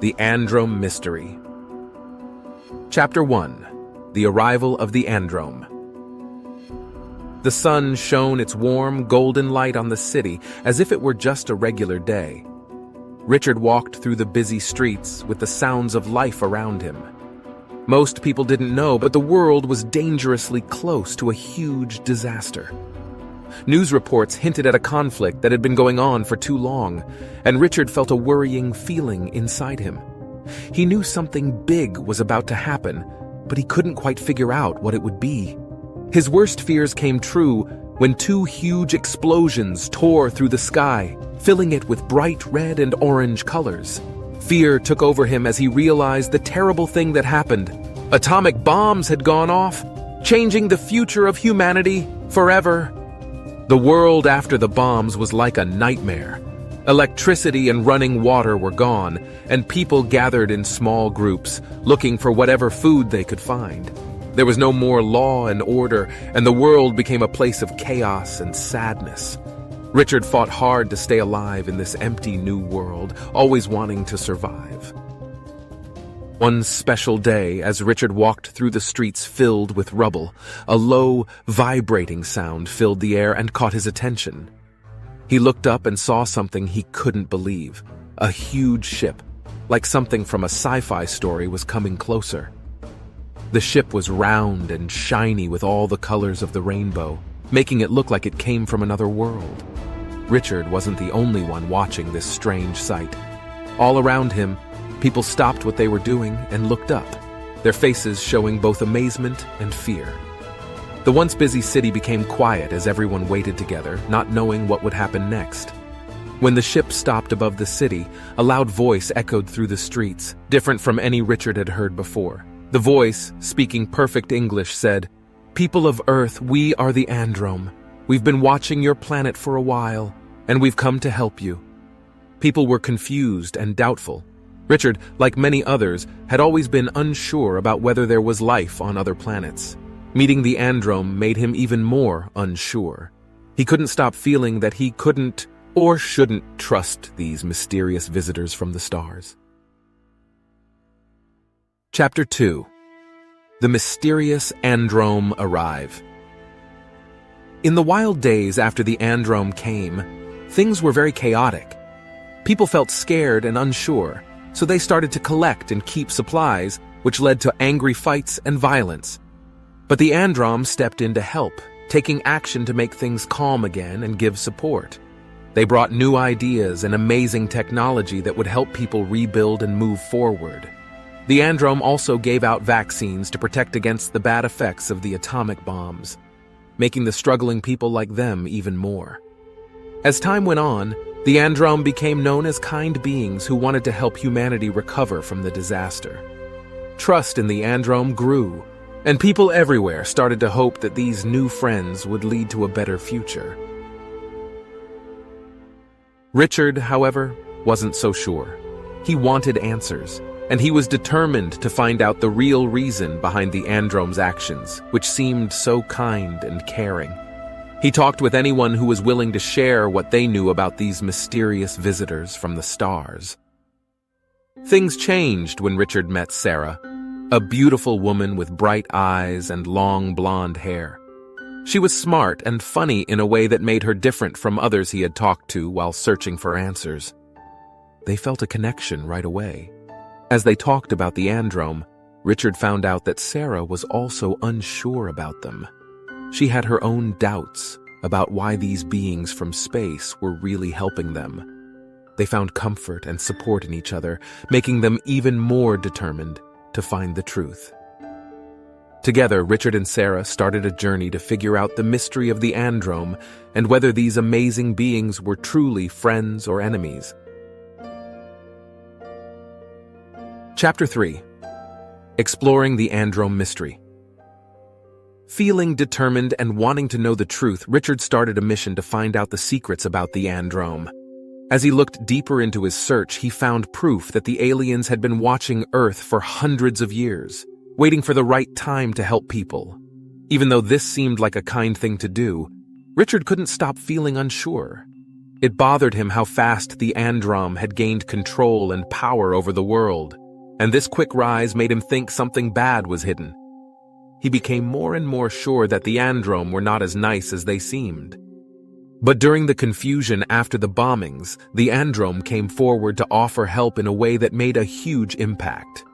The Androm Mystery. Chapter 1. The Arrival of the Androm. The sun shone its warm, golden light on the city as if it were just a regular day. Richard walked through the busy streets with the sounds of life around him. Most people didn't know, but the world was dangerously close to a huge disaster. News reports hinted at a conflict that had been going on for too long, and Richard felt a worrying feeling inside him. He knew something big was about to happen, but he couldn't quite figure out what it would be. His worst fears came true when two huge explosions tore through the sky, filling it with bright red and orange colors. Fear took over him as he realized the terrible thing that happened. Atomic bombs had gone off, changing the future of humanity forever. The world after the bombs was like a nightmare. Electricity and running water were gone, and people gathered in small groups, looking for whatever food they could find. There was no more law and order, and the world became a place of chaos and sadness. Richard fought hard to stay alive in this empty new world, always wanting to survive. One special day, as Richard walked through the streets filled with rubble, a low, vibrating sound filled the air and caught his attention. He looked up and saw something he couldn't believe. A huge ship, like something from a sci-fi story, was coming closer. The ship was round and shiny with all the colors of the rainbow, making it look like it came from another world. Richard wasn't the only one watching this strange sight. All around him, people stopped what they were doing and looked up, their faces showing both amazement and fear. The once busy city became quiet as everyone waited together, not knowing what would happen next. When the ship stopped above the city, a loud voice echoed through the streets, different from any Richard had heard before. The voice, speaking perfect English, said, "People of Earth, we are the Androm. We've been watching your planet for a while, and we've come to help you." People were confused and doubtful. Richard, like many others, had always been unsure about whether there was life on other planets. Meeting the Androm made him even more unsure. He couldn't stop feeling that he couldn't or shouldn't trust these mysterious visitors from the stars. Chapter 2. The Mysterious Androm Arrive. In the wild days after the Androm came, things were very chaotic. People felt scared and unsure, so they started to collect and keep supplies, which led to angry fights and violence. But the Androm stepped in to help, taking action to make things calm again and give support. They brought new ideas and amazing technology that would help people rebuild and move forward. The Androm also gave out vaccines to protect against the bad effects of the atomic bombs, making the struggling people like them even more. As time went on, the Androm became known as kind beings who wanted to help humanity recover from the disaster. Trust in the Androm grew, and people everywhere started to hope that these new friends would lead to a better future. Richard, however, wasn't so sure. He wanted answers, and he was determined to find out the real reason behind the Androm's actions, which seemed so kind and caring. He talked with anyone who was willing to share what they knew about these mysterious visitors from the stars. Things changed when Richard met Sarah, a beautiful woman with bright eyes and long blonde hair. She was smart and funny in a way that made her different from others he had talked to while searching for answers. They felt a connection right away. As they talked about the Androm, Richard found out that Sarah was also unsure about them. She had her own doubts about why these beings from space were really helping them. They found comfort and support in each other, making them even more determined to find the truth. Together, Richard and Sarah started a journey to figure out the mystery of the Androm and whether these amazing beings were truly friends or enemies. Chapter 3. Exploring the Androm Mystery. Feeling determined and wanting to know the truth, Richard started a mission to find out the secrets about the Androm. As he looked deeper into his search, he found proof that the aliens had been watching Earth for hundreds of years, waiting for the right time to help people. Even though this seemed like a kind thing to do, Richard couldn't stop feeling unsure. It bothered him how fast the Androm had gained control and power over the world, and this quick rise made him think something bad was hidden. He became more and more sure that the Androm were not as nice as they seemed. But during the confusion after the bombings, the Androm came forward to offer help in a way that made a huge impact.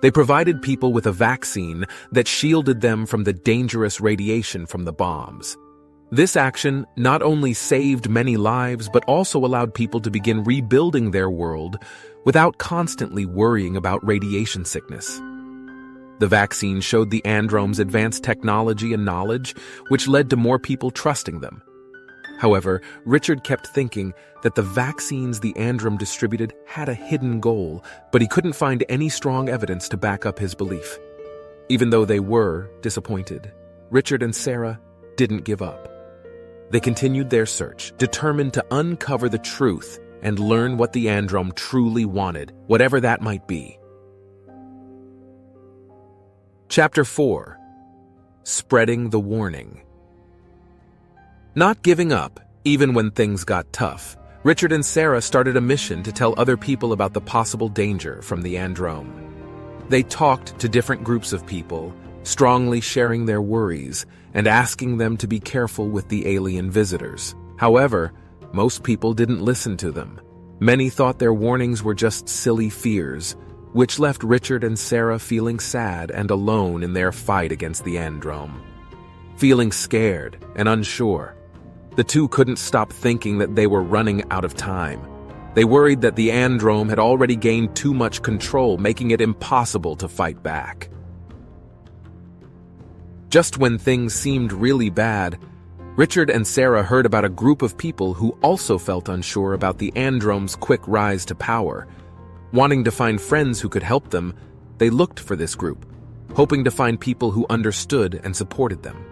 They provided people with a vaccine that shielded them from the dangerous radiation from the bombs. This action not only saved many lives but also allowed people to begin rebuilding their world without constantly worrying about radiation sickness. The vaccine showed the Androms advanced technology and knowledge, which led to more people trusting them. However, Richard kept thinking that the vaccines the Androm distributed had a hidden goal, but he couldn't find any strong evidence to back up his belief. Even though they were disappointed, Richard and Sarah didn't give up. They continued their search, determined to uncover the truth and learn what the Androm truly wanted, whatever that might be. Chapter 4. Spreading the Warning. Not giving up, even when things got tough, Richard and Sarah started a mission to tell other people about the possible danger from the Androm. They talked to different groups of people, strongly sharing their worries and asking them to be careful with the alien visitors. However, most people didn't listen to them. Many thought their warnings were just silly fears, which left Richard and Sarah feeling sad and alone in their fight against the Androm. Feeling scared and unsure, the two couldn't stop thinking that they were running out of time. They worried that the Androm had already gained too much control, making it impossible to fight back. Just when things seemed really bad, Richard and Sarah heard about a group of people who also felt unsure about the Androm's quick rise to power. Wanting to find friends who could help them, they looked for this group, hoping to find people who understood and supported them.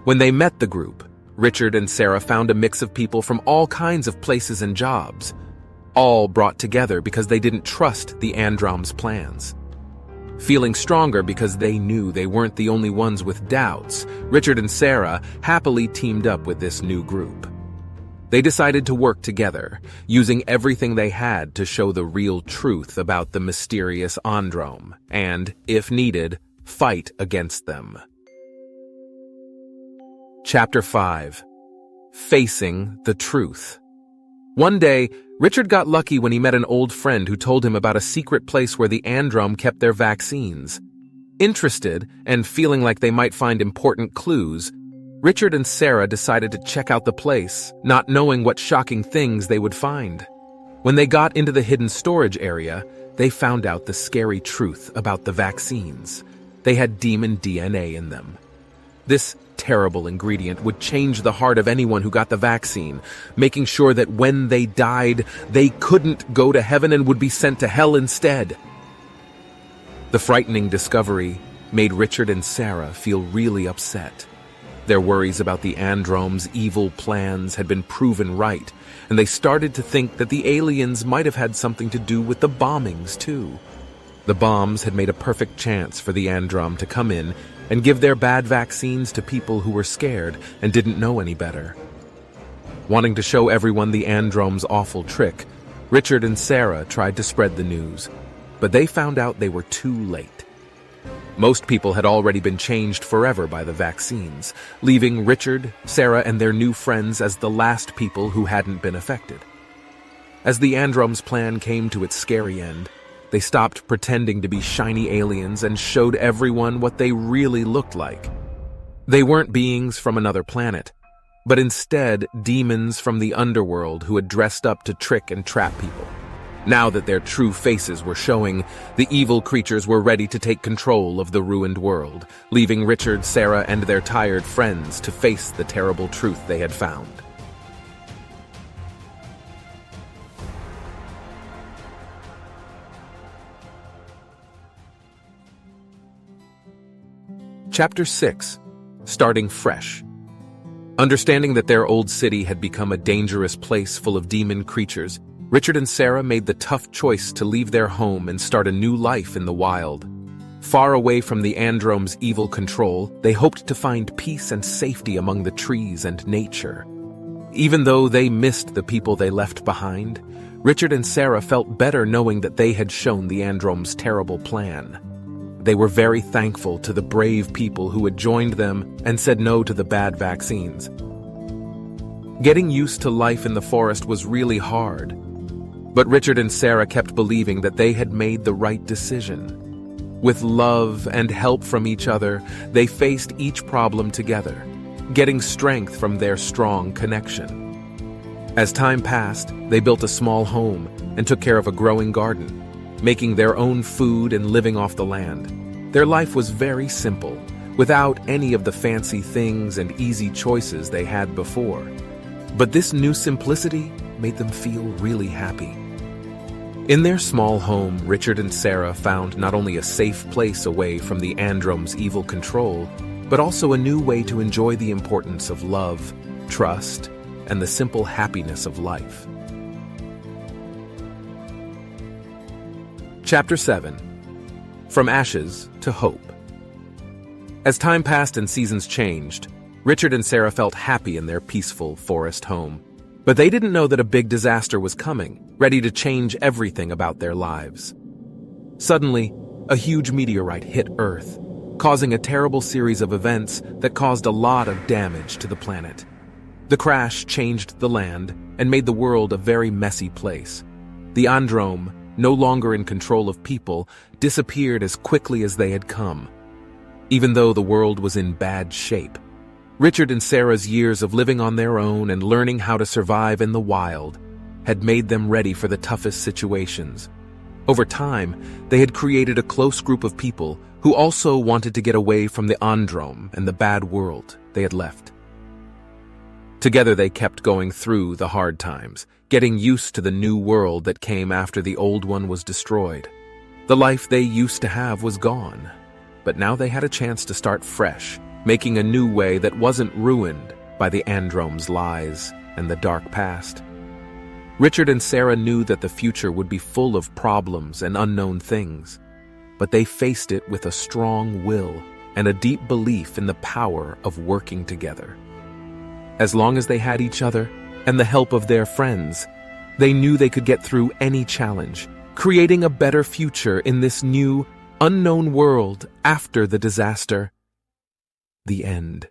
When they met the group, Richard and Sarah found a mix of people from all kinds of places and jobs, all brought together because they didn't trust the Androm's plans. Feeling stronger because they knew they weren't the only ones with doubts, Richard and Sarah happily teamed up with this new group. They decided to work together, using everything they had to show the real truth about the mysterious Androm, and, if needed, fight against them. Chapter 5. Facing the Truth. One day, Richard got lucky when he met an old friend who told him about a secret place where the Androm kept their vaccines. Interested, and feeling like they might find important clues, Richard and Sarah decided to check out the place, not knowing what shocking things they would find. When they got into the hidden storage area, they found out the scary truth about the vaccines. They had demon DNA in them. This terrible ingredient would change the heart of anyone who got the vaccine, making sure that when they died, they couldn't go to heaven and would be sent to hell instead. The frightening discovery made Richard and Sarah feel really upset. Their worries about the Androm's evil plans had been proven right, and they started to think that the aliens might have had something to do with the bombings too. The bombs had made a perfect chance for the Androm to come in and give their bad vaccines to people who were scared and didn't know any better. Wanting to show everyone the Androm's awful trick, Richard and Sarah tried to spread the news, but they found out they were too late. Most people had already been changed forever by the vaccines, leaving Richard, Sarah, and their new friends as the last people who hadn't been affected. As the Androm's plan came to its scary end, they stopped pretending to be shiny aliens and showed everyone what they really looked like. They weren't beings from another planet, but instead demons from the underworld who had dressed up to trick and trap people. Now that their true faces were showing, the evil creatures were ready to take control of the ruined world, leaving Richard, Sarah, and their tired friends to face the terrible truth they had found. Chapter 6. Starting Fresh. Understanding that their old city had become a dangerous place full of demon creatures, Richard and Sarah made the tough choice to leave their home and start a new life in the wild. Far away from the Androm's evil control, they hoped to find peace and safety among the trees and nature. Even though they missed the people they left behind, Richard and Sarah felt better knowing that they had shown the Androm's terrible plan. They were very thankful to the brave people who had joined them and said no to the bad vaccines. Getting used to life in the forest was really hard, but Richard and Sarah kept believing that they had made the right decision. With love and help from each other, they faced each problem together, getting strength from their strong connection. As time passed, they built a small home and took care of a growing garden, making their own food and living off the land. Their life was very simple, without any of the fancy things and easy choices they had before. But this new simplicity made them feel really happy. In their small home, Richard and Sarah found not only a safe place away from the Androm's evil control, but also a new way to enjoy the importance of love, trust, and the simple happiness of life. Chapter 7. From Ashes to Hope. As time passed and seasons changed, Richard and Sarah felt happy in their peaceful forest home. But they didn't know that a big disaster was coming, ready to change everything about their lives. Suddenly, a huge meteorite hit Earth, causing a terrible series of events that caused a lot of damage to the planet. The crash changed the land and made the world a very messy place. The Androm, no longer in control of people, disappeared as quickly as they had come. Even though the world was in bad shape, Richard and Sarah's years of living on their own and learning how to survive in the wild had made them ready for the toughest situations. Over time, they had created a close group of people who also wanted to get away from the Androm and the bad world they had left. Together they kept going through the hard times, getting used to the new world that came after the old one was destroyed. The life they used to have was gone, but now they had a chance to start fresh, making a new way that wasn't ruined by the Androm's lies and the dark past. Richard and Sarah knew that the future would be full of problems and unknown things, but they faced it with a strong will and a deep belief in the power of working together. As long as they had each other and the help of their friends, they knew they could get through any challenge, creating a better future in this new, unknown world after the disaster. The end.